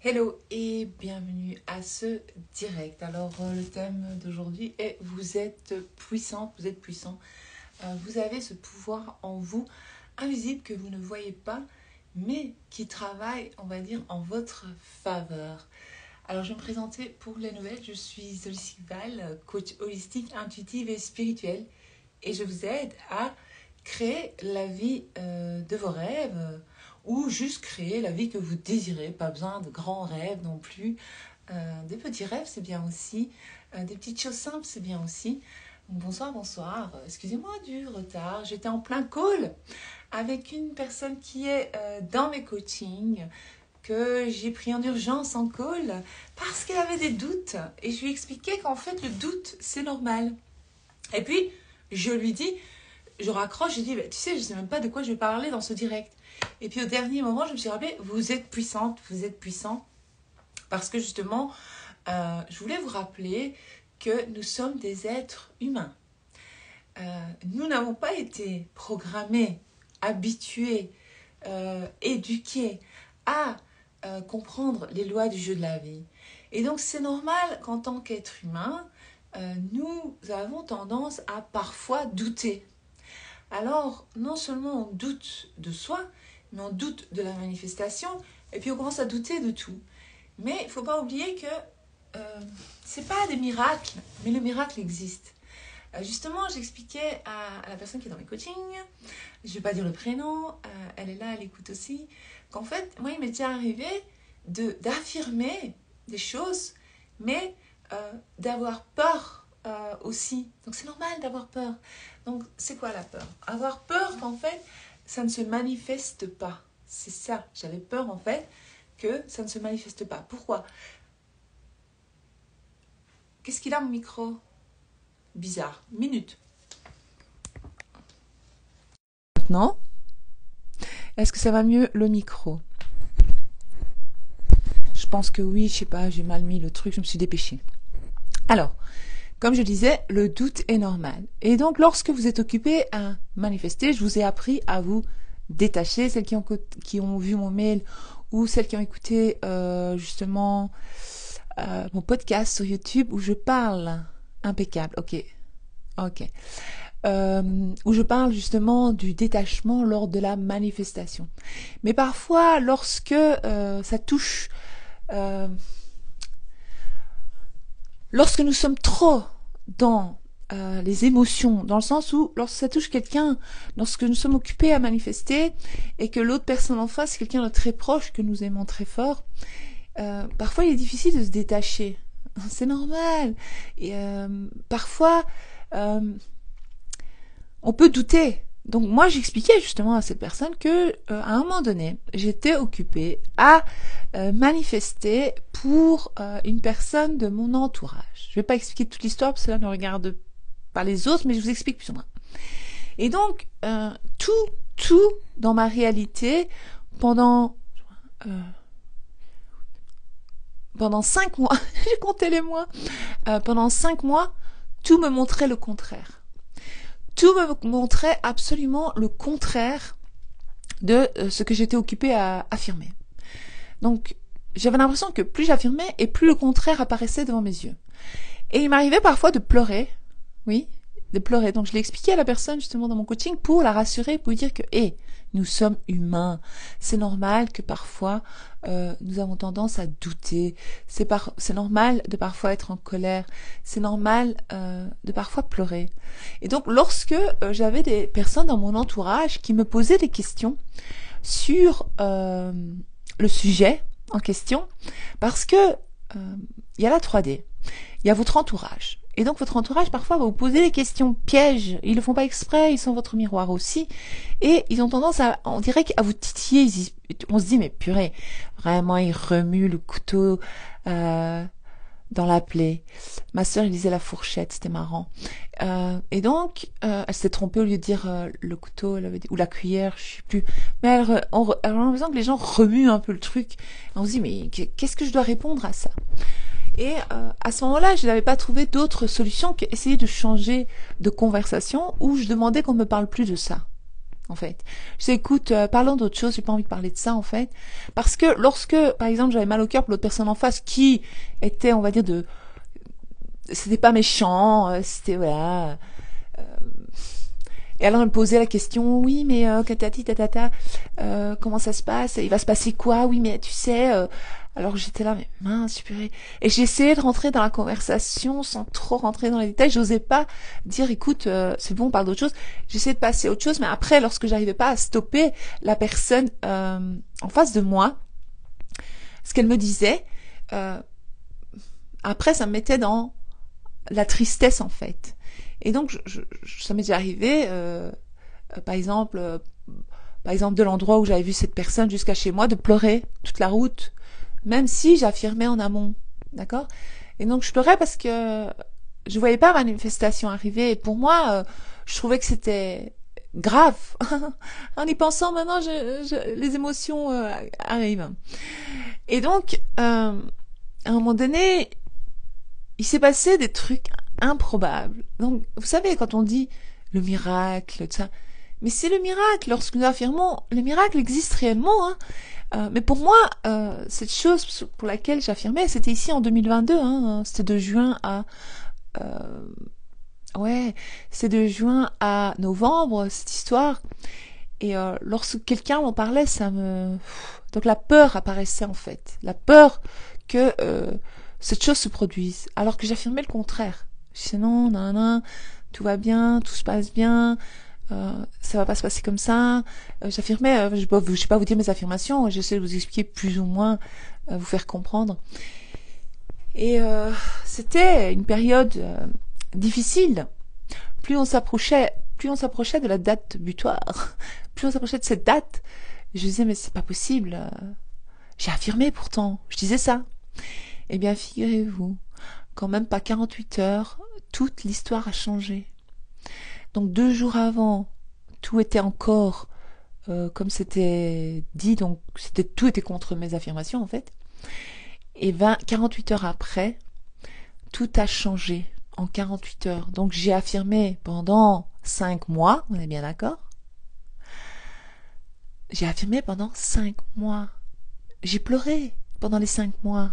Hello et bienvenue à ce direct. Alors le thème d'aujourd'hui est vous êtes puissante, vous êtes puissant. Vous avez ce pouvoir en vous, invisible que vous ne voyez pas, mais qui travaille, on va dire, en votre faveur. Alors je vais me présenter pour les nouvelles. Je suis Holistic Val, coach holistique, intuitive et spirituelle. Et je vous aide à créer la vie de vos rêves, ou juste créer la vie que vous désirez. Pas besoin de grands rêves non plus. Des petits rêves, c'est bien aussi. Des petites choses simples, c'est bien aussi. Bonsoir, bonsoir. Excusez-moi du retard. J'étais en plein call avec une personne qui est dans mes coachings, que j'ai pris en urgence en call parce qu'elle avait des doutes. Et je lui expliquais qu'en fait, le doute, c'est normal. Et puis, je lui dis, je raccroche, je dis, tu sais, je ne sais même pas de quoi je vais parler dans ce direct. Et puis au dernier moment, je me suis rappelé, vous êtes puissante, vous êtes puissant. Parce que justement, je voulais vous rappeler que nous sommes des êtres humains. Nous n'avons pas été programmés, habitués, éduqués à comprendre les lois du jeu de la vie. Et donc c'est normal qu'en tant qu'être humain, nous avons tendance à parfois douter. Alors, non seulement on doute de soi, mais on doute de la manifestation, et puis on commence à douter de tout. Mais il ne faut pas oublier que ce n'est pas des miracles, mais le miracle existe. Justement, j'expliquais à la personne qui est dans mes coachings, je ne vais pas dire le prénom, elle est là, elle écoute aussi, qu'en fait, moi, il m'est déjà arrivé d'affirmer des choses, mais d'avoir peur aussi. Donc c'est normal d'avoir peur. Donc c'est quoi la peur? Avoir peur qu'en fait ça ne se manifeste pas. C'est ça. J'avais peur en fait que ça ne se manifeste pas. Pourquoi? Qu'est-ce qu'il a mon micro? Bizarre. Minute. Maintenant, est-ce que ça va mieux le micro? Je pense que oui, je sais pas, j'ai mal mis le truc, je me suis dépêchée. Alors, comme je disais, le doute est normal. Et donc, lorsque vous êtes occupé à manifester, je vous ai appris à vous détacher. Celles qui ont vu mon mail ou celles qui ont écouté justement mon podcast sur YouTube où je parle, impeccable, ok, où je parle justement du détachement lors de la manifestation. Mais parfois, lorsque ça touche... lorsque nous sommes trop dans les émotions, dans le sens où lorsque ça touche quelqu'un, lorsque nous sommes occupés à manifester et que l'autre personne en face, quelqu'un de très proche que nous aimons très fort, parfois il est difficile de se détacher. C'est normal. Et, parfois, on peut douter. Donc moi j'expliquais justement à cette personne que à un moment donné j'étais occupée à manifester pour une personne de mon entourage. Je vais pas expliquer toute l'histoire parce que cela ne regarde pas les autres, mais je vous explique plus ou moins. Et donc tout dans ma réalité pendant 5 mois, j'ai compté les mois, pendant 5 mois, tout me montrait le contraire. Tout me montrait absolument le contraire de ce que j'étais occupée à affirmer. Donc, j'avais l'impression que plus j'affirmais et plus le contraire apparaissait devant mes yeux. Et il m'arrivait parfois de pleurer, oui, de pleurer. Donc, je l'ai expliqué à la personne justement dans mon coaching pour la rassurer, pour lui dire que, nous sommes humains. C'est normal que parfois, nous avons tendance à douter. C'est normal de parfois être en colère. C'est normal de parfois pleurer. Et donc, lorsque j'avais des personnes dans mon entourage qui me posaient des questions sur le sujet en question, parce que il y a la 3D, il y a votre entourage. Et donc votre entourage parfois va vous poser des questions pièges. Ils le font pas exprès, ils sont votre miroir aussi. Et ils ont tendance on dirait à vous titiller. On se dit mais purée, vraiment ils remuent le couteau dans la plaie. Ma sœur elle disait la fourchette, c'était marrant. Et donc elle s'est trompée au lieu de dire le couteau, elle avait dit, ou la cuillère, je sais plus. Mais elle a l'impression que les gens remuent un peu le truc. Et on se dit mais qu'est-ce que je dois répondre à ça? Et à ce moment-là, je n'avais pas trouvé d'autre solution qu'essayer de changer de conversation où je demandais qu'on ne me parle plus de ça. en fait. Je dis, écoute, parlons d'autre chose, j'ai pas envie de parler de ça, en fait. Parce que lorsque, par exemple, j'avais mal au cœur pour l'autre personne en face qui était, on va dire, c'était pas méchant, c'était, voilà. Et alors, elle me posait la question, oui, mais tatati, tatata, comment ça se passe? Il va se passer quoi? Oui, mais tu sais, alors j'étais là, mais mince, purée. Et j'essayais de rentrer dans la conversation sans trop rentrer dans les détails. J'osais pas dire, écoute, c'est bon, on parle d'autre chose. J'essayais de passer à autre chose, mais après, lorsque j'arrivais pas à stopper la personne en face de moi, ce qu'elle me disait, après, ça me mettait dans la tristesse, en fait. Et donc, ça m'est déjà arrivé, par exemple, de l'endroit où j'avais vu cette personne jusqu'à chez moi, de pleurer toute la route, même si j'affirmais en amont, d'accord? Et donc, je pleurais parce que je voyais pas ma manifestation arriver. Et pour moi, je trouvais que c'était grave. En y pensant maintenant, les émotions arrivent. Et donc, à un moment donné, il s'est passé des trucs improbables. Donc, vous savez, quand on dit le miracle, tout ça, mais c'est le miracle. Lorsque nous affirmons, le miracle existe réellement. Hein. Mais pour moi, cette chose pour laquelle j'affirmais, c'était ici en 2022. Hein, c'était de juin à... c'est de juin à novembre, cette histoire. Et lorsque quelqu'un m'en parlait, ça me... Donc la peur apparaissait en fait. La peur que cette chose se produise. Alors que j'affirmais le contraire. Je disais non, nan, tout va bien, tout se passe bien, ça va pas se passer comme ça. J'affirmais, je vais pas vous dire mes affirmations, j'essaie de vous expliquer plus ou moins, vous faire comprendre. Et c'était une période difficile. Plus on s'approchait de la date butoir, plus on s'approchait de cette date, je disais mais c'est pas possible. J'ai affirmé pourtant, je disais ça. Eh bien figurez-vous, quand même pas 48 heures, toute l'histoire a changé. Donc 2 jours avant, tout était encore comme c'était dit, donc tout était contre mes affirmations en fait. Et 48 heures après, tout a changé en 48 heures. Donc j'ai affirmé pendant 5 mois, on est bien d'accord? J'ai affirmé pendant 5 mois. J'ai pleuré pendant les 5 mois.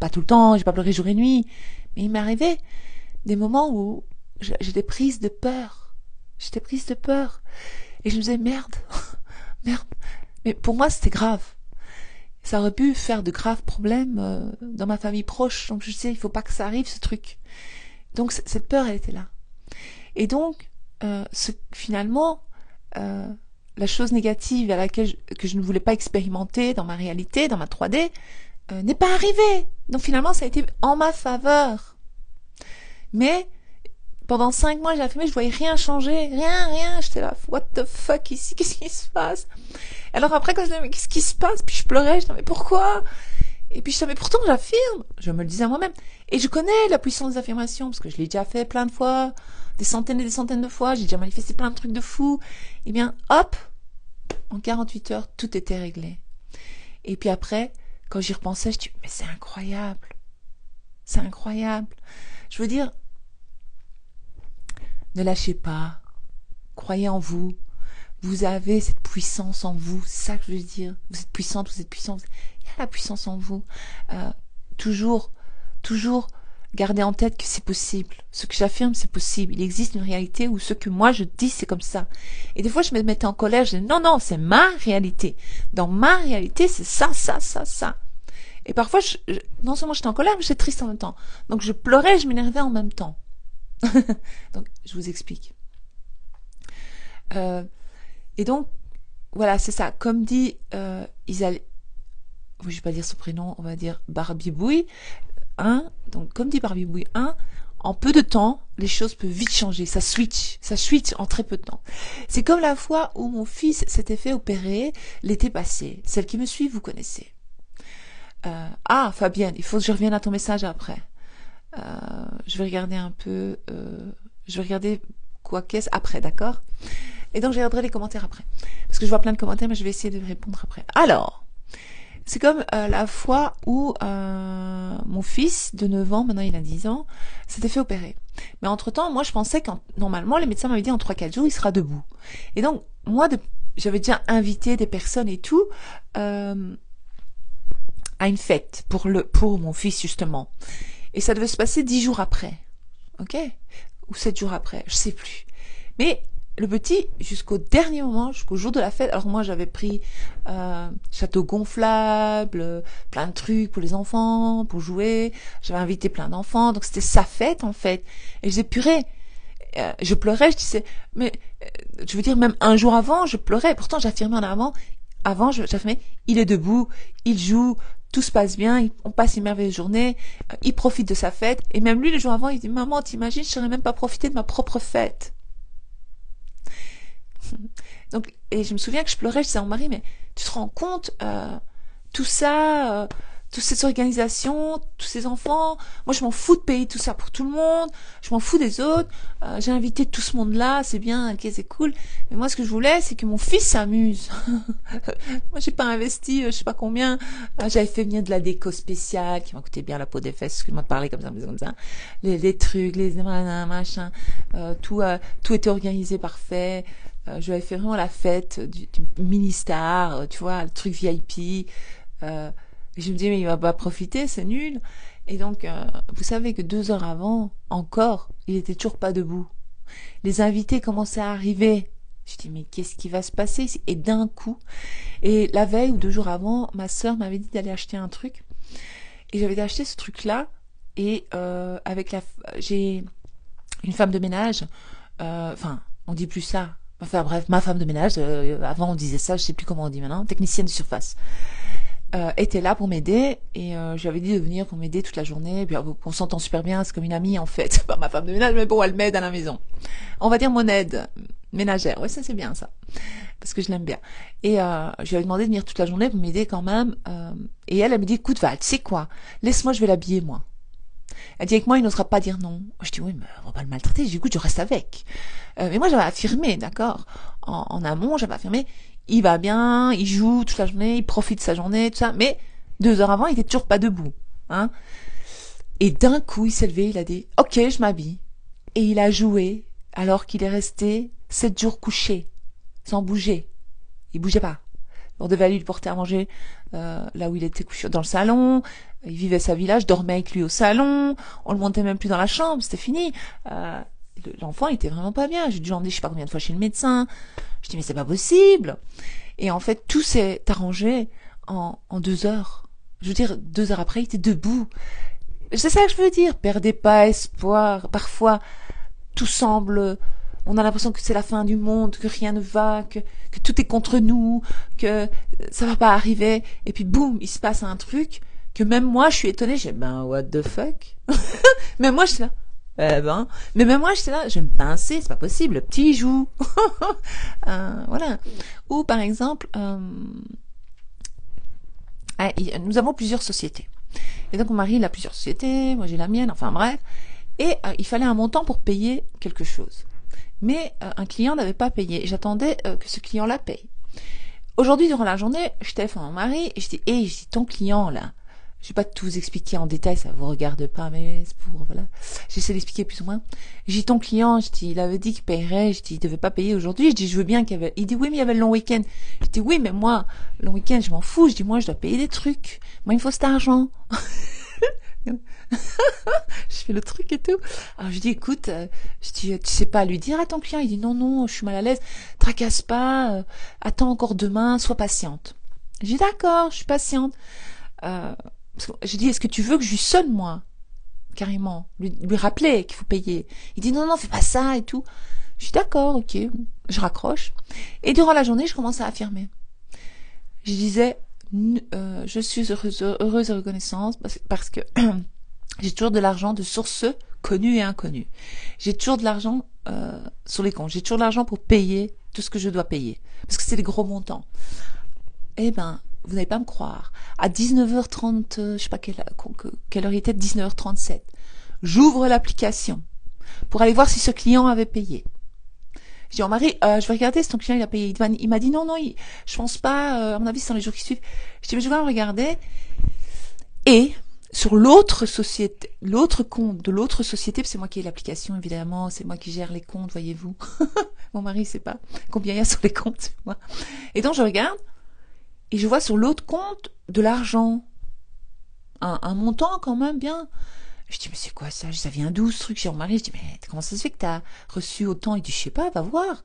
Pas tout le temps, j'ai pas pleuré jour et nuit, mais il m'est arrivé des moments où j'étais prise de peur. J'étais prise de peur. Et je me disais, merde, merde. Mais pour moi, c'était grave. Ça aurait pu faire de graves problèmes dans ma famille proche. Donc je disais, il faut pas que ça arrive, ce truc. Donc cette peur, elle était là. Et donc, finalement, la chose négative à laquelle que je ne voulais pas expérimenter dans ma réalité, dans ma 3D, n'est pas arrivée. Donc finalement, ça a été en ma faveur. Mais pendant 5 mois, j'ai affirmé, je voyais rien changer, rien. J'étais là, what the fuck ici, qu'est-ce qui se passe? Alors après, quand je disais, mais qu'est-ce qui se passe? Puis je pleurais, je disais, mais pourquoi? Et puis je disais, mais pourtant j'affirme. Je me le disais à moi-même. Et je connais la puissance des affirmations, parce que je l'ai déjà fait plein de fois, des centaines et des centaines de fois, j'ai déjà manifesté plein de trucs de fou. Eh bien, hop, en 48 heures, tout était réglé. Et puis après, quand j'y repensais, je dis, mais c'est incroyable. C'est incroyable. Je veux dire, ne lâchez pas. Croyez en vous. Vous avez cette puissance en vous. C'est ça que je veux dire. Vous êtes puissante, vous êtes puissante. Il y a la puissance en vous. Toujours gardez en tête que c'est possible. Ce que j'affirme, c'est possible. Il existe une réalité où ce que moi je dis, c'est comme ça. Et des fois, je me mettais en colère. Je disais, non, c'est ma réalité. Dans ma réalité, c'est ça. Et parfois, non seulement j'étais en colère, mais j'étais triste en même temps. Donc je pleurais, je m'énervais en même temps. Donc, je vous explique. Et donc, voilà, c'est ça. Comme dit je vais pas dire son prénom, on va dire Barbie Bouille. Donc, comme dit Barbie Bouille, en peu de temps, les choses peuvent vite changer. Ça switch en très peu de temps. C'est comme la fois où mon fils s'était fait opérer l'été passé. Celle qui me suit, vous connaissez. Fabienne, il faut que je revienne à ton message après. Je vais regarder un peu. Je vais regarder quoi qu'est-ce après, d'accord? Et donc, je regarderai les commentaires après. Parce que je vois plein de commentaires, mais je vais essayer de répondre après. Alors, c'est comme la fois où mon fils de 9 ans, maintenant il a 10 ans, s'était fait opérer. Mais entre-temps, moi, je pensais que normalement, les médecins m'avaient dit en 3-4 jours, il sera debout. Et donc, moi, j'avais déjà invité des personnes et tout à une fête pour mon fils, justement. Et ça devait se passer 10 jours après. Ok? Ou 7 jours après, je sais plus. Mais le petit, jusqu'au dernier moment, jusqu'au jour de la fête, alors moi j'avais pris château gonflable, plein de trucs pour les enfants, pour jouer, j'avais invité plein d'enfants, donc c'était sa fête en fait. Et je disais, purée, je pleurais, je disais, mais je veux dire, même un jour avant, je pleurais, pourtant j'affirmais j'affirmais, il est debout, il joue, tout se passe bien, on passe une merveilleuse journée, il profite de sa fête, et même lui, le jour avant, il dit, maman, t'imagines, je serais même pas profité de ma propre fête. Donc, et je me souviens que je pleurais, je disais à mon mari, mais tu te rends compte, tout ça, toute cette organisation, tous ces enfants, moi je m'en fous de payer tout ça pour tout le monde, je m'en fous des autres, j'ai invité tout ce monde-là, c'est bien, ok, c'est cool, mais moi ce que je voulais, c'est que mon fils s'amuse. Moi j'ai pas investi, je sais pas combien, j'avais fait venir de la déco spéciale, qui m'a coûté bien la peau des fesses, excuse-moi de parler comme ça, les trucs, les machins, tout était organisé parfait. Je lui avais fait vraiment la fête du mini-star, tu vois, le truc VIP. Et je me dis, mais il va pas profiter, c'est nul. Et donc, vous savez que 2 heures avant, encore, il était toujours pas debout. Les invités commençaient à arriver. Je dis, mais qu'est-ce qui va se passer ici? Et d'un coup, et la veille ou 2 jours avant, ma sœur m'avait dit d'aller acheter un truc. Et j'avais acheté ce truc-là. Et j'ai une femme de ménage. Enfin, on dit plus ça. Enfin bref, ma femme de ménage, avant on disait ça, je sais plus comment on dit maintenant, technicienne de surface, était là pour m'aider et je lui avais dit de venir pour m'aider toute la journée. Et puis on s'entend super bien, c'est comme une amie en fait, c'est pas ma femme de ménage, mais bon, elle m'aide à la maison. On va dire mon aide ménagère, ouais ça c'est bien ça, parce que je l'aime bien. Et je lui avais demandé de venir toute la journée pour m'aider quand même. Et elle me dit, écoute Val, tu sais quoi, laisse-moi, je vais l'habiller moi. Elle dit avec moi, il n'osera pas dire non. Je dis oui, mais on va pas le maltraiter. Je dis écoute, je reste avec. Mais moi, j'avais affirmé, d'accord, en amont, j'avais affirmé, il va bien, il joue toute la journée, il profite de sa journée, tout ça. Mais 2 heures avant, il était toujours pas debout, hein. Et d'un coup, il s'est levé, il a dit ok, je m'habille. Et il a joué alors qu'il est resté 7 jours couché, sans bouger. Il bougeait pas. On devait aller lui porter à manger là où il était couché dans le salon. Il vivait sa vie là, je dormais avec lui au salon. On le montait même plus dans la chambre, c'était fini. L'enfant il était vraiment pas bien. J'ai dû l'emmener je sais pas combien de fois chez le médecin. Je dis mais c'est pas possible. Et en fait tout s'est arrangé en 2 heures. Je veux dire 2 heures après il était debout. C'est ça que je veux dire. Perdez pas espoir. Parfois tout semble, on a l'impression que c'est la fin du monde, que rien ne va, que tout est contre nous, que ça va pas arriver. Et puis boum, il se passe un truc que même moi je suis étonnée. J'ai ben what the fuck. Même moi j'étais là. Mais même moi j'étais là. Je vais me pincer, c'est pas possible. Le petit il joue. Voilà. Ou par exemple, nous avons plusieurs sociétés. Et donc mon mari il a plusieurs sociétés, moi j'ai la mienne. Enfin bref. Et il fallait un montant pour payer quelque chose. Mais un client n'avait pas payé. Et j'attendais que ce client-là paye. Aujourd'hui, durant la journée, je téléphone à mon mari et je dis, je dis, ton client là, je vais pas tout vous expliquer en détail, ça vous regarde pas, mais c'est pour, voilà. J'essaie d'expliquer plus ou moins. Je dis, ton client, je dis, il avait dit qu'il paierait, je dis, il devait pas payer aujourd'hui, je dis, je veux bien qu'il y avait, il dit, oui, mais il y avait le long week-end. Je dis, oui, mais moi, le long week-end, je m'en fous, je dis, moi, je dois payer des trucs. Moi, il me faut cet argent. Je fais le truc et tout. Alors je dis écoute, je dis tu sais pas lui dire à ton client. Il dit non, je suis mal à l'aise. Tracasse pas, attends encore demain, sois patiente. Je dis d'accord, je suis patiente. Je dis est-ce que tu veux que je lui sonne moi, carrément, lui rappeler qu'il faut payer. Il dit non, fais pas ça et tout. Je dis d'accord, ok, je raccroche. Et durant la journée, je commence à affirmer. Je disais je suis heureuse et reconnaissante parce que j'ai toujours de l'argent de sources connues et inconnues. J'ai toujours de l'argent sur les comptes. J'ai toujours de l'argent pour payer tout ce que je dois payer. Parce que c'est des gros montants. Eh ben, vous n'allez pas me croire. À 19h30, je sais pas quelle heure il était, 19h37, j'ouvre l'application pour aller voir si ce client avait payé. Je dis au mari, je vais regarder si ton client il a payé. Il m'a dit non, je pense pas, à mon avis c'est dans les jours qui suivent. Je dis mais je vais regarder. Et sur l'autre société, l'autre compte de l'autre société, c'est moi qui ai l'application évidemment, c'est moi qui gère les comptes, voyez-vous. Mon mari sait pas combien il y a sur les comptes, c'est moi. Et donc je regarde et je vois sur l'autre compte de l'argent, un montant quand même bien. Je dis mais c'est quoi ça? Ça vient d'où ce truc? J'ai mon mari, je dis mais comment ça se fait que t'as reçu autant? Il dit je sais pas, va voir.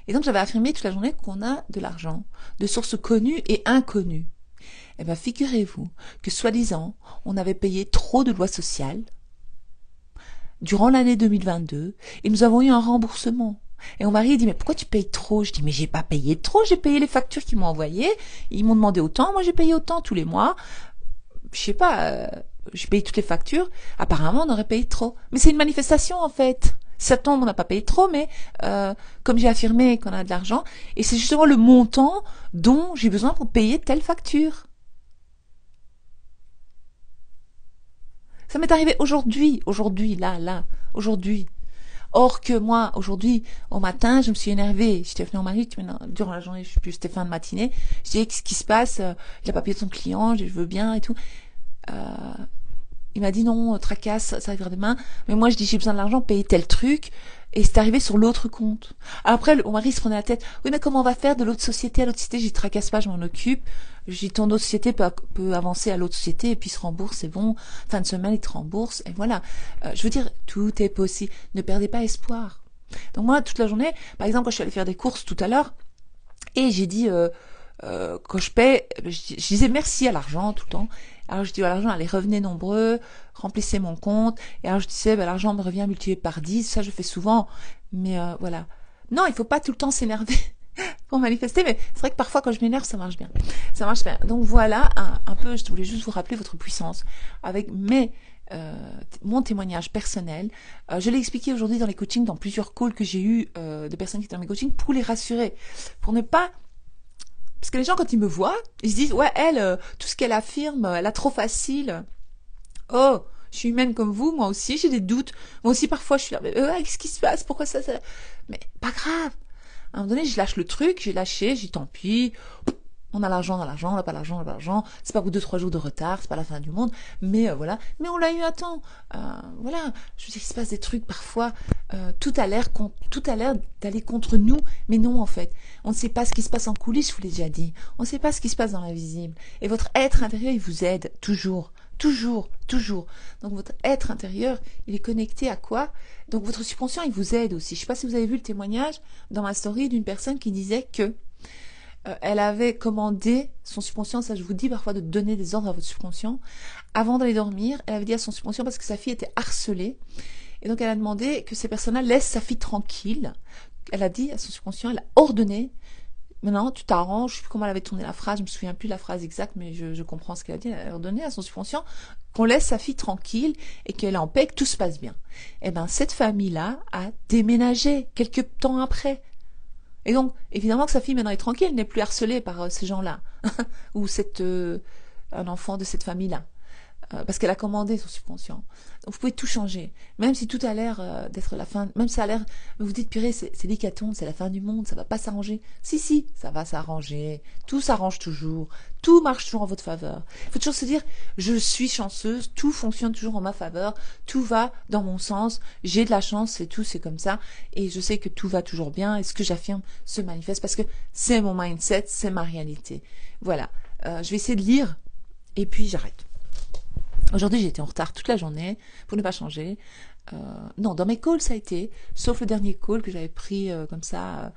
Et donc j'avais affirmé toute la journée qu'on a de l'argent, de sources connues et inconnues. Eh bien, figurez-vous que, soi-disant, on avait payé trop de lois sociales durant l'année 2022 et nous avons eu un remboursement. Et mon mari dit, mais pourquoi tu payes trop? Je dis, mais j'ai pas payé trop, j'ai payé les factures qu'ils m'ont envoyées, ils m'ont demandé autant, moi j'ai payé autant tous les mois. Je sais pas, j'ai payé toutes les factures, apparemment on aurait payé trop. Mais c'est une manifestation en fait. Ça tombe, on n'a pas payé trop, mais comme j'ai affirmé qu'on a de l'argent, et c'est justement le montant dont j'ai besoin pour payer telle facture. Ça m'est arrivé aujourd'hui, aujourd'hui. Or que moi, aujourd'hui, au matin, je me suis énervée. J'étais venue au mari, durant la journée, je sais plus, c'était fin de matinée. Je disais, qu'est-ce qui se passe? Il a pas payé son client, je veux bien et tout. Il m'a dit non, tracasse, ça arrivera demain. Mais moi, je dis, j'ai besoin de l'argent, payer tel truc. Et c'est arrivé sur l'autre compte. Après, mon mari se prenait la tête. Oui, mais comment on va faire de l'autre société à l'autre société? J'y tracasse pas, je m'en occupe. Je dis, ton autre société peut avancer à l'autre société et puis se rembourse, c'est bon. Fin de semaine, il te rembourse. Et voilà. Je veux dire, tout est possible. Ne perdez pas espoir. Donc moi, toute la journée, par exemple, quand je suis allée faire des courses tout à l'heure, et j'ai dit, quand je paie, je disais merci à l'argent tout le temps. Alors je dis à l'argent, allez, revenez nombreux, remplissez mon compte. Et alors je disais, l'argent me revient multiplié par 10, ça je fais souvent. Mais voilà. Non, il faut pas tout le temps s'énerver pour manifester, mais c'est vrai que parfois quand je m'énerve, ça marche bien. Ça marche bien. Donc voilà, un peu, je voulais juste vous rappeler votre puissance avec mon témoignage personnel. Je l'ai expliqué aujourd'hui dans les coachings, dans plusieurs calls que j'ai eu de personnes qui étaient dans mes coachings, pour les rassurer, pour ne pas... Parce que les gens, quand ils me voient, ils se disent, ouais, elle, tout ce qu'elle affirme, elle a trop facile. Oh, je suis humaine comme vous, moi aussi, j'ai des doutes. Moi aussi, parfois, je suis là, mais qu'est-ce qui se passe? Pourquoi ça? Mais pas grave. À un moment donné, je lâche le truc, j'ai lâché, j'ai dit, tant pis. On a l'argent, on n'a pas l'argent, on n'a pas l'argent. C'est pas pour 2-3 jours de retard, c'est pas la fin du monde. Mais voilà. Mais on l'a eu à temps. Voilà. Je veux dire, il se passe des trucs parfois. Tout a l'air d'aller contre nous, mais non en fait. On ne sait pas ce qui se passe en coulisses, je vous l'ai déjà dit. On ne sait pas ce qui se passe dans l'invisible. Et votre être intérieur, il vous aide toujours. Toujours, toujours. Donc votre être intérieur, il est connecté à quoi? Donc votre subconscient, il vous aide aussi. Je ne sais pas si vous avez vu le témoignage dans ma story d'une personne qui disait que elle avait commandé son subconscient, ça je vous dis parfois de donner des ordres à votre subconscient, avant d'aller dormir, elle avait dit à son subconscient parce que sa fille était harcelée, et donc elle a demandé que ces personnes-là laissent sa fille tranquille. Elle a dit à son subconscient, elle a ordonné, maintenant tu t'arranges, je sais plus comment elle avait tourné la phrase, je me souviens plus de la phrase exacte, mais je comprends ce qu'elle a dit, elle a ordonné à son subconscient qu'on laisse sa fille tranquille et qu'elle est en paix, que tout se passe bien. Et bien cette famille-là a déménagé quelques temps après. Et donc, évidemment que sa fille maintenant est tranquille, elle n'est plus harcelée par ces gens-là, ou un enfant de cette famille-là, parce qu'elle a commandé son subconscient. Donc vous pouvez tout changer, même si tout a l'air d'être la fin, même si ça a l'air, vous dites purée, c'est l'hécatombe, c'est la fin du monde, ça va pas s'arranger. Si, ça va s'arranger, tout s'arrange toujours, tout marche toujours en votre faveur. Il faut toujours se dire, je suis chanceuse, tout fonctionne toujours en ma faveur, tout va dans mon sens, j'ai de la chance, c'est tout, c'est comme ça, et je sais que tout va toujours bien, et ce que j'affirme se manifeste, parce que c'est mon mindset, c'est ma réalité. Voilà, je vais essayer de lire, et puis j'arrête. Aujourd'hui, j'ai été en retard toute la journée pour ne pas changer. Non, dans mes calls, ça a été, sauf le dernier call que j'avais pris comme ça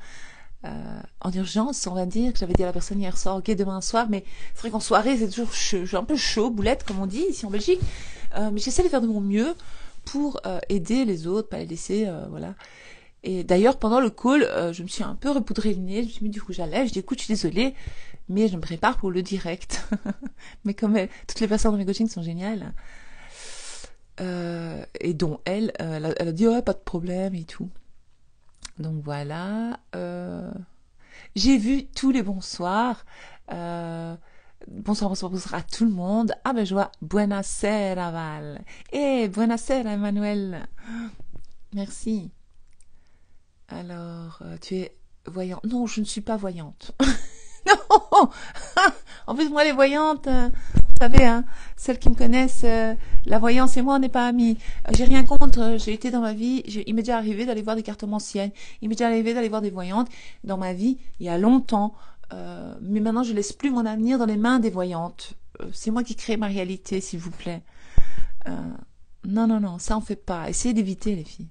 en urgence, on va dire, que j'avais dit à la personne hier soir, ok, demain soir, mais c'est vrai qu'en soirée, c'est toujours un peu chaud, boulette, comme on dit ici en Belgique. Mais j'essaie de faire de mon mieux pour aider les autres, pas les laisser, voilà. Et d'ailleurs, pendant le call, je me suis un peu repoudré le nez, je me suis mis du rouge à lèvres, je dis, écoute, je suis désolée, mais je me prépare pour le direct. Mais comme toutes les personnes dans mes coachings sont géniales, et dont elle a dit, ouais, pas de problème et tout. Donc voilà, j'ai vu tous les bonsoirs, bonsoir à tout le monde. Ah ben je vois, buonasera Val, et buonasera Emmanuel, merci. Alors, tu es voyante? Non, je ne suis pas voyante. Non. En plus, moi, les voyantes, savez, hein, celles qui me connaissent, la voyance et moi, on n'est pas amis. J'ai rien contre, j'ai été dans ma vie, il m'est déjà arrivé d'aller voir des cartomanciennes, il m'est déjà arrivé d'aller voir des voyantes dans ma vie, il y a longtemps. Mais maintenant, je laisse plus mon avenir dans les mains des voyantes. C'est moi qui crée ma réalité, s'il vous plaît. Non, non, non, ça on fait pas. Essayez d'éviter, les filles.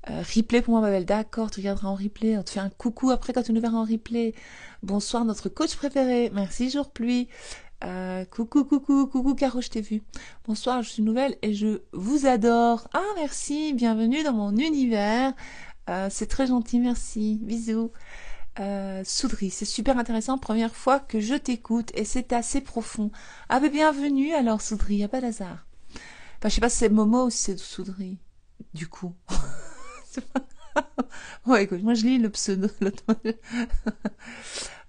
Replay pour moi, ma belle. D'accord, tu regarderas en replay. On te fait un coucou après quand tu nous verras en replay. Bonsoir, notre coach préféré. Merci, jour pluie. Coucou, coucou, coucou, Caro, je t'ai vu. Bonsoir, je suis nouvelle et je vous adore. Ah, merci, bienvenue dans mon univers. C'est très gentil, merci. Bisous. Soudry, c'est super intéressant. Première fois que je t'écoute et c'est assez profond. Ah, mais bienvenue alors, Soudry, y a pas d'hasard. Enfin, je sais pas si c'est Momo ou si c'est Soudry. Du coup. Ouais, écoute, moi je lis le pseudo.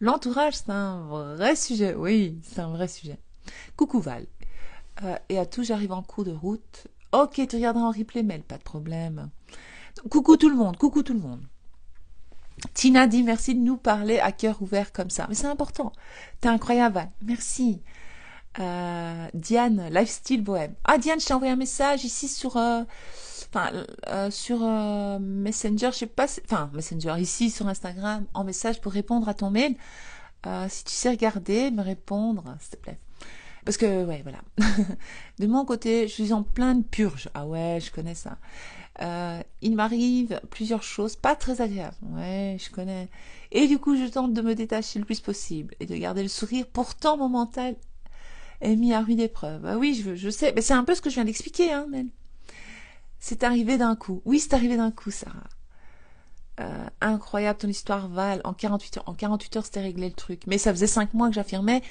L'entourage, c'est un vrai sujet. Oui, c'est un vrai sujet. Coucou Val. Et à tout, j'arrive en cours de route. Ok, tu regarderas en replay, Mel, pas de problème. Coucou tout le monde, coucou tout le monde. Tina dit merci de nous parler à cœur ouvert comme ça. Mais c'est important. T'es incroyable, Val. Merci. Diane, Lifestyle Bohème. Ah, Diane, je t'ai envoyé un message ici sur... sur Messenger, je sais pas, enfin Messenger ici sur Instagram, en message pour répondre à ton mail. Si tu sais regarder, me répondre, s'il te plaît. Parce que ouais, voilà. De mon côté, je suis en pleine purge. Ah ouais, je connais ça. Il m'arrive plusieurs choses pas très agréables. Ouais, je connais. Et du coup, je tente de me détacher le plus possible et de garder le sourire. Pourtant, mon mental est mis à rude épreuve. Ah oui, je sais, mais c'est un peu ce que je viens d'expliquer, hein, Mel. C'est arrivé d'un coup. Oui, c'est arrivé d'un coup, Sarah. Incroyable ton histoire, Val. En 48 heures. En 48 heures, c'était réglé le truc. Mais ça faisait 5 mois que j'affirmais.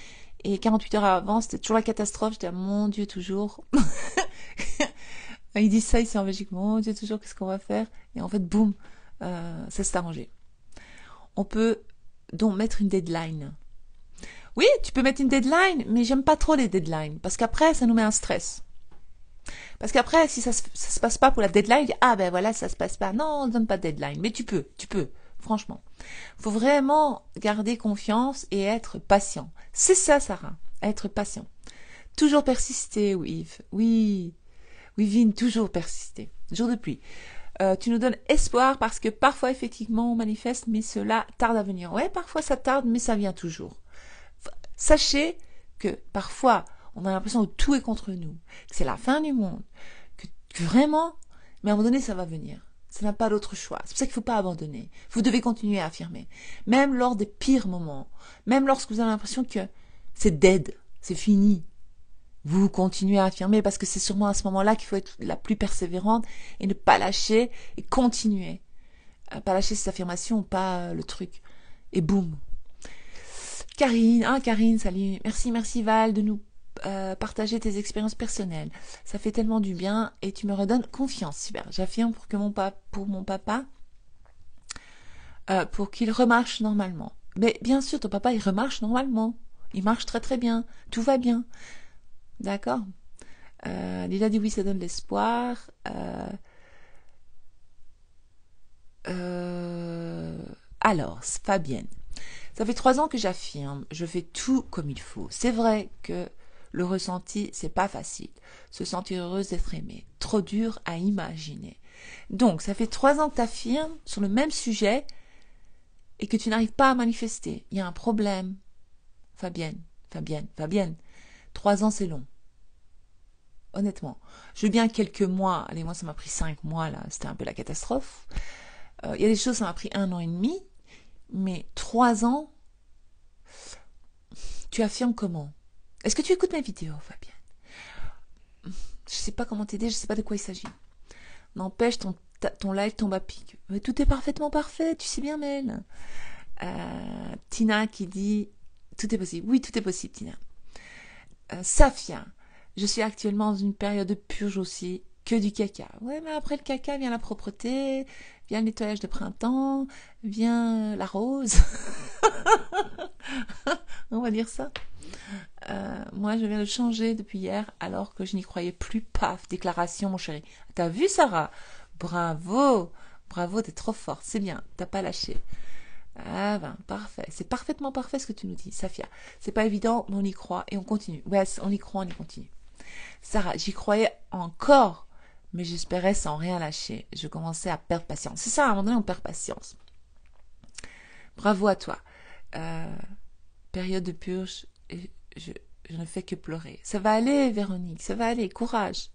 Et 48 heures avant, c'était toujours la catastrophe. J'étais, mon Dieu, toujours. Ils disent ça ici en Belgique. Mon Dieu, toujours, qu'est-ce qu'on va faire? Et en fait, boum, ça s'est arrangé. On peut donc mettre une deadline. Oui, tu peux mettre une deadline, mais j'aime pas trop les deadlines. Parce qu'après, ça nous met un stress. Parce qu'après, si ça se passe pas pour la deadline, ah ben voilà, ça se passe pas. Non, on ne donne pas de deadline. Mais tu peux, franchement. Faut vraiment garder confiance et être patient. C'est ça, Sarah, être patient. Toujours persister, oui, Yves. Oui, oui, Vine, toujours persister. Jour de pluie. Tu nous donnes espoir parce que parfois, effectivement, on manifeste, mais cela tarde à venir. Ouais, parfois ça tarde, mais ça vient toujours. Sachez que parfois, on a l'impression que tout est contre nous, que c'est la fin du monde, que vraiment, mais à un moment donné, ça va venir. Ça n'a pas d'autre choix. C'est pour ça qu'il ne faut pas abandonner. Vous devez continuer à affirmer. Même lors des pires moments, même lorsque vous avez l'impression que c'est dead, c'est fini, vous continuez à affirmer parce que c'est sûrement à ce moment-là qu'il faut être la plus persévérante et ne pas lâcher et continuer. Pas lâcher cette affirmation, pas le truc. Et boum. Karine, salut. Merci Val de nous partager tes expériences personnelles. Ça fait tellement du bien et tu me redonnes confiance. Super. J'affirme pour mon papa, pour qu'il remarche normalement. Mais bien sûr, ton papa, il remarche normalement. Il marche très très bien. Tout va bien. D'accord. Lila dit oui, ça donne l'espoir. Alors, Fabienne. Ça fait 3 ans que j'affirme, je fais tout comme il faut. C'est vrai que le ressenti, c'est pas facile. Se sentir heureuse d'être aimée. Trop dur à imaginer. Donc, ça fait 3 ans que tu affirmes sur le même sujet et que tu n'arrives pas à manifester. Il y a un problème. Fabienne. 3 ans, c'est long. Honnêtement. Je veux bien quelques mois. Allez, moi, ça m'a pris 5 mois, là. C'était un peu la catastrophe. Il y a des choses, ça m'a pris 1 an et demi. Mais 3 ans, tu affirmes comment? Est-ce que tu écoutes mes vidéos, Fabienne? Je sais pas comment t'aider, je sais pas de quoi il s'agit. N'empêche, ton live tombe à pic. Mais tout est parfaitement parfait, tu sais bien, Mel. Tina qui dit, tout est possible. Oui, tout est possible, Tina. Safia, je suis actuellement dans une période de purge aussi, que du caca. Ouais, mais après le caca vient la propreté, vient le nettoyage de printemps, vient la rose. On va dire ça. Moi, je viens de changer depuis hier, alors que je n'y croyais plus. Paf, déclaration, mon chéri. T'as vu, Sarah? Bravo, t'es trop forte. C'est bien, t'as pas lâché. Ah ben, parfait. C'est parfaitement parfait ce que tu nous dis, Safia. C'est pas évident, mais on y croit et on continue. Ouais, on y croit, on y continue. Sarah, j'y croyais encore, mais j'espérais sans rien lâcher. Je commençais à perdre patience. C'est ça, à un moment donné, on perd patience. Bravo à toi. Euh, Période de purge, et je ne fais que pleurer. Ça va aller, Véronique, ça va aller, courage.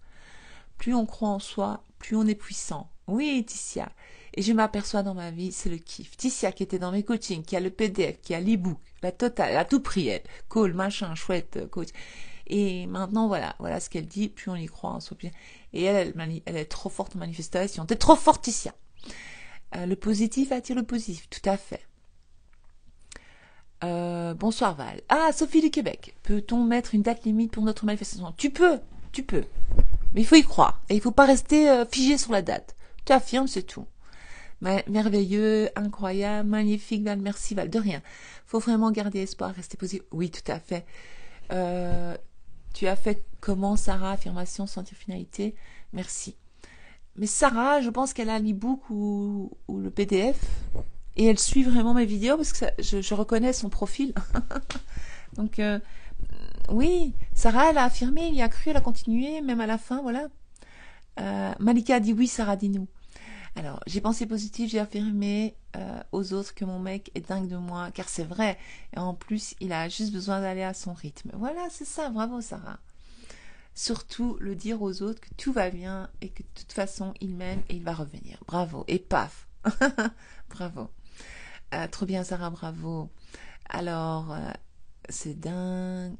Plus on croit en soi, plus on est puissant. Oui, Ticia. Et je m'aperçois dans ma vie, c'est le kiff. Ticia qui était dans mes coachings, qui a le PDF, qui a l'e-book, la totale, elle a tout pris, elle. Cool, machin, chouette, coach. Et maintenant, voilà ce qu'elle dit, plus on y croit en soi. Et elle est trop forte en manifestation. T'es trop forte, Ticia. Le positif attire le positif, tout à fait. Bonsoir Val. Ah, Sophie du Québec. Peut-on mettre une date limite pour notre manifestation? Tu peux. Mais il faut y croire. Et il faut pas rester figé sur la date. Tu affirmes, c'est tout. Merveilleux, incroyable, magnifique Val, merci Val, de rien. Faut vraiment garder espoir, rester positif. Oui, tout à fait. Tu as fait comment, Sarah? Affirmation, sentir finalité. Merci. Mais Sarah, je pense qu'elle a l'e-book ou le PDF. Et elle suit vraiment mes vidéos parce que je reconnais son profil. Donc, oui, Sarah, elle a affirmé, il y a cru, elle a continué, même à la fin, voilà. Malika a dit oui, Sarah, dis-nous. Alors, j'ai pensé positif, j'ai affirmé aux autres que mon mec est dingue de moi, car c'est vrai. Et en plus, il a juste besoin d'aller à son rythme. Voilà, c'est ça, bravo Sarah. Surtout, le dire aux autres que tout va bien et que de toute façon, il m'aime et il va revenir. Bravo. Et paf. Bravo. Trop bien Sarah, bravo. Alors, c'est dingue.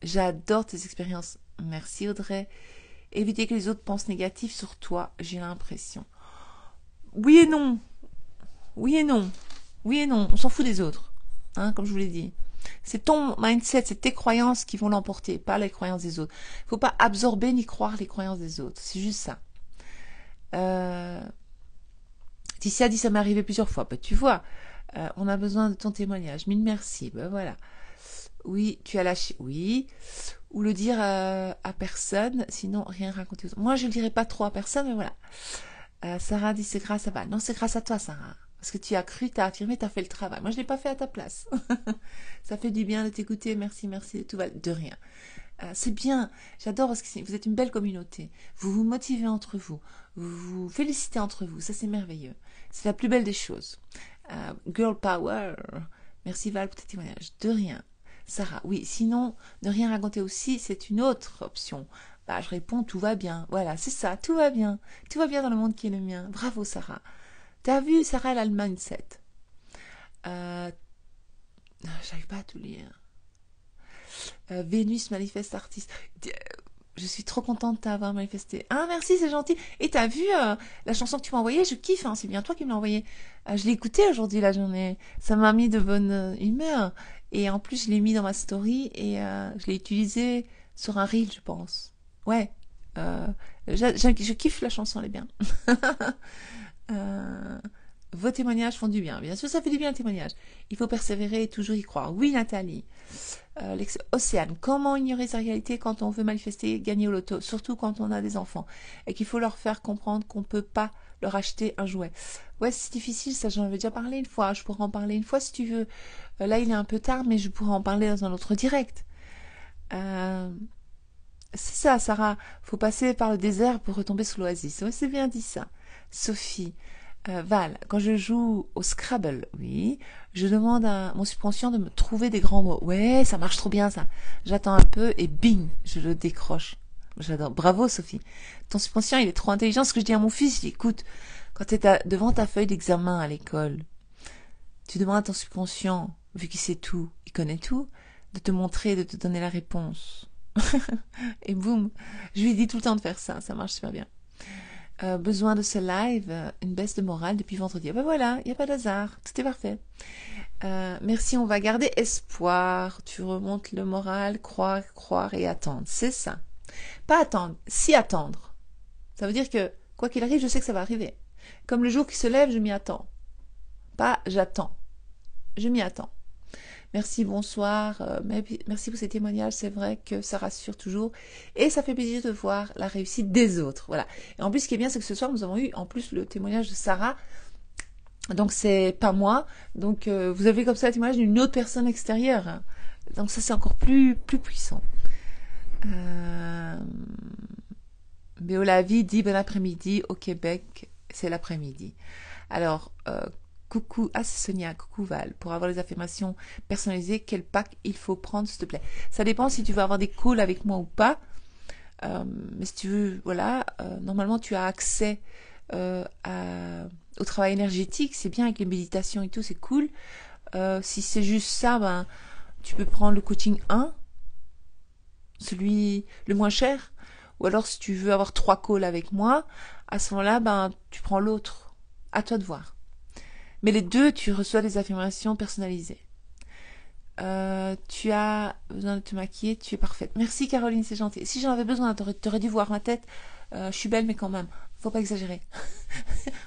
J'adore tes expériences. Merci Audrey. Éviter que les autres pensent négatif sur toi, j'ai l'impression. Oui et non. Oui et non. Oui et non. On s'en fout des autres. Hein, comme je vous l'ai dit. C'est ton mindset, c'est tes croyances qui vont l'emporter, pas les croyances des autres. Il ne faut pas absorber ni croire les croyances des autres. C'est juste ça. Ticia dit ça m'est arrivé plusieurs fois. Bah, tu vois, on a besoin de ton témoignage. Mille merci. Ben voilà. Oui, tu as lâché. Oui. Ou le dire à personne, sinon rien raconter aux autres. Moi, je le dirai pas trop à personne, mais voilà. Sarah dit c'est grâce à Val. Non, c'est grâce à toi, Sarah. Parce que tu as cru, tu as affirmé, tu as fait le travail. Moi, je l'ai pas fait à ta place. Ça fait du bien de t'écouter. Merci, merci. Tout va de rien. C'est bien. J'adore parce que vous êtes une belle communauté. Vous vous motivez entre vous. Vous vous félicitez entre vous. Ça, c'est merveilleux. C'est la plus belle des choses. Girl power. Merci Val pour tes témoignages. De rien. Sarah, oui. Sinon, ne rien raconter aussi, c'est une autre option. Bah, je réponds, tout va bien. Voilà, c'est ça, tout va bien. Tout va bien dans le monde qui est le mien. Bravo, Sarah. T'as vu, Sarah, elle a le mindset. J'arrive pas à tout lire. Vénus manifeste artiste. Je suis trop contente de t'avoir manifesté. Ah, merci, c'est gentil. Et t'as vu la chanson que tu m'as envoyée? Je kiffe, hein, c'est bien toi qui me l'as envoyée. Je l'ai écoutée aujourd'hui, la journée. Ça m'a mis de bonne humeur. Et en plus, je l'ai mis dans ma story et je l'ai utilisé sur un reel, je pense. Ouais. Je kiffe la chanson, elle est bien. Vos témoignages font du bien. Bien sûr, ça fait du bien, le témoignage. Il faut persévérer et toujours y croire. Oui, Nathalie. Océane, comment ignorer sa réalité quand on veut manifester, gagner au loto, surtout quand on a des enfants, et qu'il faut leur faire comprendre qu'on ne peut pas leur acheter un jouet. Ouais, c'est difficile, ça j'en avais déjà parlé une fois, je pourrais en parler une fois si tu veux. Là, il est un peu tard, mais je pourrais en parler dans un autre direct. C'est ça, Sarah, faut passer par le désert pour retomber sur l'oasis. Ouais, c'est bien dit ça. Sophie, Val, quand je joue au Scrabble, oui, je demande à mon subconscient de me trouver des grands mots. Ouais, ça marche trop bien ça. J'attends un peu et bing, je le décroche. J'adore. Bravo Sophie. Ton subconscient, il est trop intelligent. Ce que je dis à mon fils, je dis, écoute, quand tu es devant ta feuille d'examen à l'école, tu demandes à ton subconscient, vu qu'il sait tout, il connaît tout, de te montrer, de te donner la réponse. Et boum, je lui dis tout le temps de faire ça, ça marche super bien. Besoin de ce live, une baisse de morale depuis vendredi. Ah ben voilà, il n'y a pas d'hasard, tout est parfait. Merci, on va garder espoir. Tu remontes le moral, croire et attendre. C'est ça. Pas attendre, si attendre. Ça veut dire que, quoi qu'il arrive, je sais que ça va arriver. Comme le jour qui se lève, je m'y attends. Pas j'attends. Je m'y attends. Merci, bonsoir. Merci pour ces témoignages. C'est vrai que ça rassure toujours. Et ça fait plaisir de voir la réussite des autres. Voilà. Et en plus, ce qui est bien, c'est que ce soir, nous avons eu en plus le témoignage de Sarah. Donc, c'est pas moi. Donc, vous avez comme ça l'image d'une autre personne extérieure. Donc, ça, c'est encore plus puissant. Béolavie dit bon après-midi au Québec, c'est l'après-midi. Alors, coucou, ah c'est Sonia, coucou Val, pour avoir les affirmations personnalisées, quel pack il faut prendre s'il te plaît? Ça dépend si tu veux avoir des calls avec moi ou pas, mais si tu veux, voilà, normalement tu as accès au travail énergétique, c'est bien avec les méditations et tout, c'est cool. Si c'est juste ça, ben, tu peux prendre le coaching 1, celui le moins cher, ou alors si tu veux avoir 3 calls avec moi, à ce moment-là, ben, tu prends l'autre. À toi de voir. Mais les deux, tu reçois des affirmations personnalisées. Tu as besoin de te maquiller, tu es parfaite. Merci Caroline, c'est gentil. Si j'en avais besoin, t'aurais dû voir ma tête. Je suis belle, mais quand même, faut pas exagérer.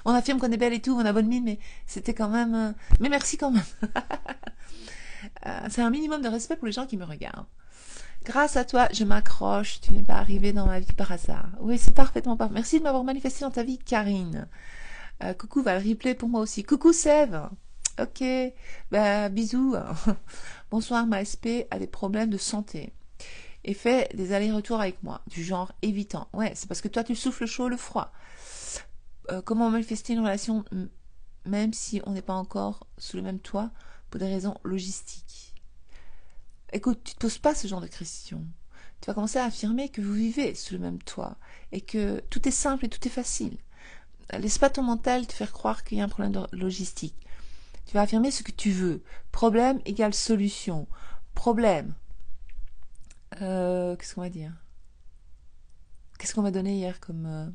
On affirme qu'on est belle et tout, on a bonne mine, mais c'était quand même... Mais merci quand même. C'est un minimum de respect pour les gens qui me regardent. Grâce à toi, je m'accroche. Tu n'es pas arrivée dans ma vie par hasard. Oui, c'est parfaitement parfait. Merci de m'avoir manifesté dans ta vie, Karine. Coucou Val, replay pour moi aussi. Coucou Sève. Ok, bah bisous. Bonsoir, ma SP a des problèmes de santé et fait des allers-retours avec moi, du genre évitant. Ouais, c'est parce que toi tu souffles le chaud, le froid. Comment manifester une relation même si on n'est pas encore sous le même toit pour des raisons logistiques? Écoute, tu te poses pas ce genre de questions. Tu vas commencer à affirmer que vous vivez sous le même toit et que tout est simple et tout est facile. Laisse pas ton mental te faire croire qu'il y a un problème de logistique. Tu vas affirmer ce que tu veux. Problème égale solution. Problème. Qu'est-ce qu'on va dire? Qu'est-ce qu'on m'a donné hier comme...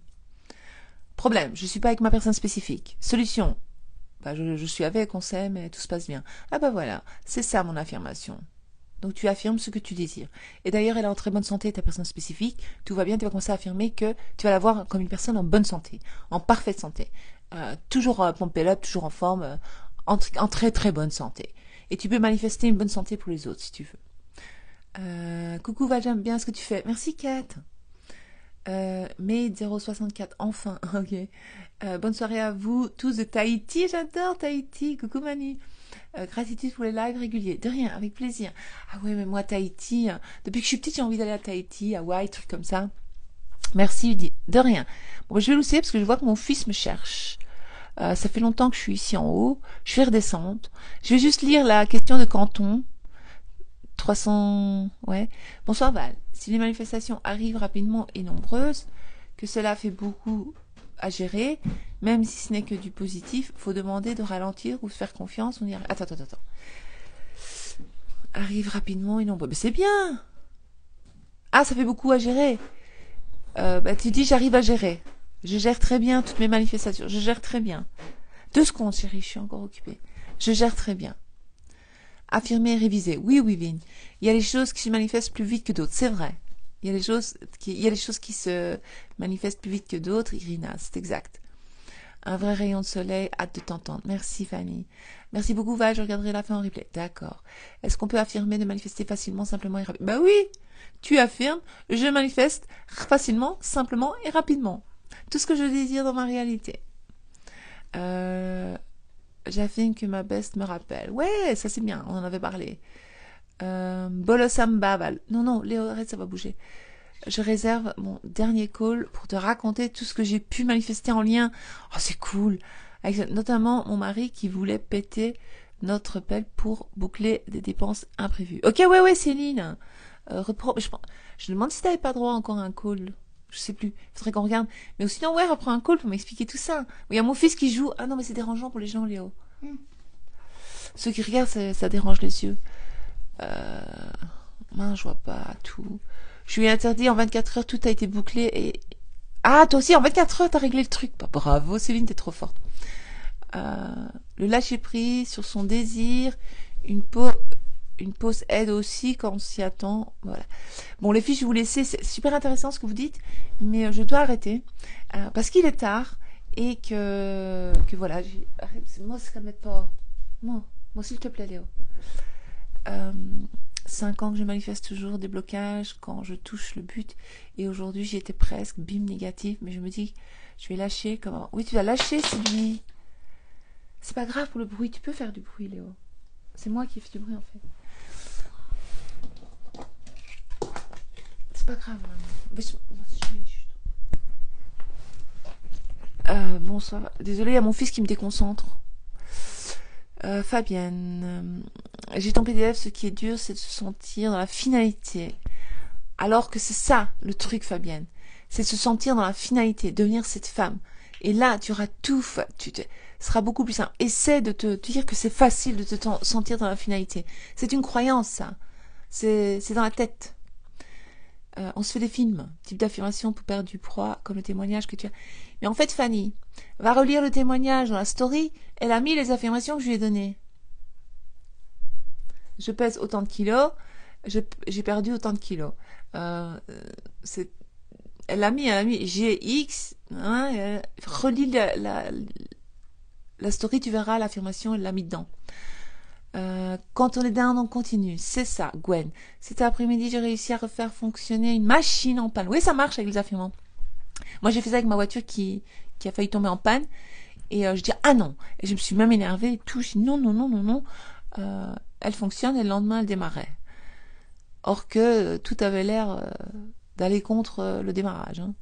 Problème, je suis pas avec ma personne spécifique. Solution. Bah, je suis avec, on s'aime et tout se passe bien. Ah bah voilà, c'est ça mon affirmation. Donc tu affirmes ce que tu désires. Et d'ailleurs, elle est en très bonne santé, ta personne spécifique. Tout va bien, tu vas commencer à affirmer que tu vas la voir comme une personne en bonne santé, en parfaite santé. Toujours pompée up, toujours en forme, en très très bonne santé. Et tu peux manifester une bonne santé pour les autres si tu veux. Coucou Val, j'aime bien ce que tu fais. Merci Kat. Mai 064, enfin, ok. Bonne soirée à vous tous de Tahiti, j'adore Tahiti. Coucou Manu. Gratitude pour les lives réguliers. De rien, avec plaisir. Ah ouais, mais moi, Tahiti, depuis que je suis petite, j'ai envie d'aller à Tahiti, Hawaï, trucs comme ça. Merci, de rien. Bon, je vais l'ousser parce que je vois que mon fils me cherche. Ça fait longtemps que je suis ici en haut. Je vais redescendre. Je vais juste lire la question de Canton. 300... Ouais. Bonsoir Val. Si les manifestations arrivent rapidement et nombreuses, que cela fait beaucoup à gérer, même si ce n'est que du positif, faut demander de ralentir ou se faire confiance. On y arrive. Attends. Arrive rapidement et nombreux. Mais c'est bien. Ah, ça fait beaucoup à gérer. Bah, tu dis j'arrive à gérer. Je gère très bien toutes mes manifestations. Je gère très bien. 2 secondes, chérie, je suis encore occupée. Je gère très bien. Affirmer et réviser. Oui, Vin. Il y a des choses qui se manifestent plus vite que d'autres. C'est vrai. Il y a des choses qui se manifestent plus vite que d'autres. Irina, c'est exact. Un vrai rayon de soleil, hâte de t'entendre. Merci Fanny. Merci beaucoup Val, je regarderai la fin en replay. D'accord. Est-ce qu'on peut affirmer de manifester facilement, simplement et rapidement? Bah oui, tu affirmes, je manifeste facilement, simplement et rapidement. Tout ce que je désire dans ma réalité. J'affirme que ma best me rappelle. Ouais, ça c'est bien, on en avait parlé. Bolosamba Val. Non, Léo, arrête, ça va bouger. Je réserve mon dernier call pour te raconter tout ce que j'ai pu manifester en lien. Oh, c'est cool. Avec notamment mon mari qui voulait péter notre pelle pour boucler des dépenses imprévues. Ok, ouais, Céline. Je me demande si t'avais pas droit encore à un call. Je sais plus. Faudrait qu'on regarde. Mais sinon, ouais, reprends un call pour m'expliquer tout ça. Il y a mon fils qui joue. Ah non, mais c'est dérangeant pour les gens, Léo. Ceux qui regardent, ça dérange les yeux. Mince, je vois pas tout. Je lui ai interdit en 24 heures, tout a été bouclé et... Ah, toi aussi, en 24 heures, t'as réglé le truc. Bah, bravo, Céline, t'es trop forte. Le lâcher-prise sur son désir, une pause aide aussi quand on s'y attend. Voilà. Bon, les filles, je vais vous laisser. C'est super intéressant ce que vous dites, mais je dois arrêter parce qu'il est tard et que voilà. Moi, ça ne m'aide pas. Moi, s'il te plaît, Léo. 5 ans que je manifeste toujours des blocages quand je touche le but. Et aujourd'hui, j'y étais presque, bim, négatif. Mais je me dis, je vais lâcher. Oui, tu vas lâcher, Sylvie. C'est pas grave pour le bruit, tu peux faire du bruit, Léo. C'est moi qui fais du bruit en fait. C'est pas grave. Bonsoir. Désolée, il y a mon fils qui me déconcentre. Fabienne, j'ai ton PDF, ce qui est dur, c'est de se sentir dans la finalité. Alors que c'est ça, le truc, Fabienne. C'est de se sentir dans la finalité, devenir cette femme. Et là, tu auras tout, ce sera beaucoup plus simple. Essaie de te dire que c'est facile de te sentir dans la finalité. C'est une croyance, ça. C'est dans la tête. On se fait des films, type d'affirmation pour perdre du poids, comme le témoignage que tu as. Mais en fait, Fanny, va relire le témoignage dans la story. Elle a mis les affirmations que je lui ai données. Je pèse autant de kilos, j'ai perdu autant de kilos. Elle a mis GX. Hein, relis la story, tu verras l'affirmation, elle l'a mis dedans. Quand on est down, on continue. C'est ça, Gwen. Cet après-midi, j'ai réussi à refaire fonctionner une machine en panne. Oui, ça marche avec les affirmements. Moi, j'ai fait ça avec ma voiture qui a failli tomber en panne. Et je dis, ah non. Et je me suis même énervée et tout. Je dis, non. Elle fonctionne et le lendemain, elle démarrait. Or que tout avait l'air d'aller contre le démarrage. Hein.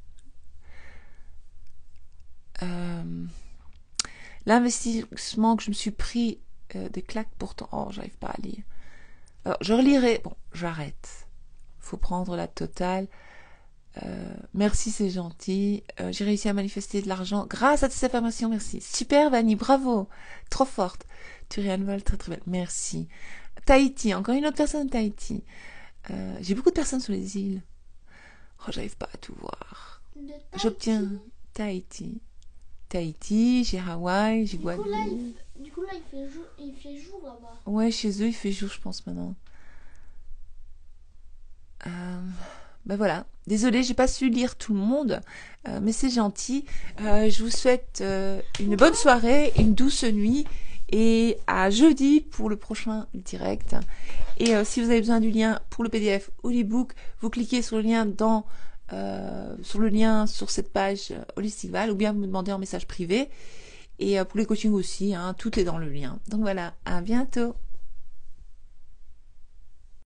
L'investissement que je me suis pris des claques pourtant. Oh, j'arrive pas à lire. Alors, je relirai. Bon, j'arrête. Faut prendre la totale. Merci, c'est gentil. J'ai réussi à manifester de l'argent grâce à tes affirmations. Merci. Super, Vanny, bravo. Trop forte. Tu réannules très très belle. Merci. Tahiti, encore une autre personne de Tahiti. J'ai beaucoup de personnes sur les îles. Oh, j'arrive pas à tout voir. J'obtiens Tahiti. Tahiti, j'ai Hawaï, j'ai Guadeloupe. Du coup là, il fait jour là-bas. Ouais, chez eux, il fait jour, je pense, maintenant. Ben voilà. Désolée, j'ai pas su lire tout le monde, mais c'est gentil. Je vous souhaite une bonne soirée, une douce nuit, et à jeudi pour le prochain direct. Et si vous avez besoin du lien pour le PDF ou l'ebook, vous cliquez sur le lien sur cette page Holistic Val, ou bien vous me demandez en message privé. Et pour les coachings aussi, hein, tout est dans le lien. Donc voilà, à bientôt.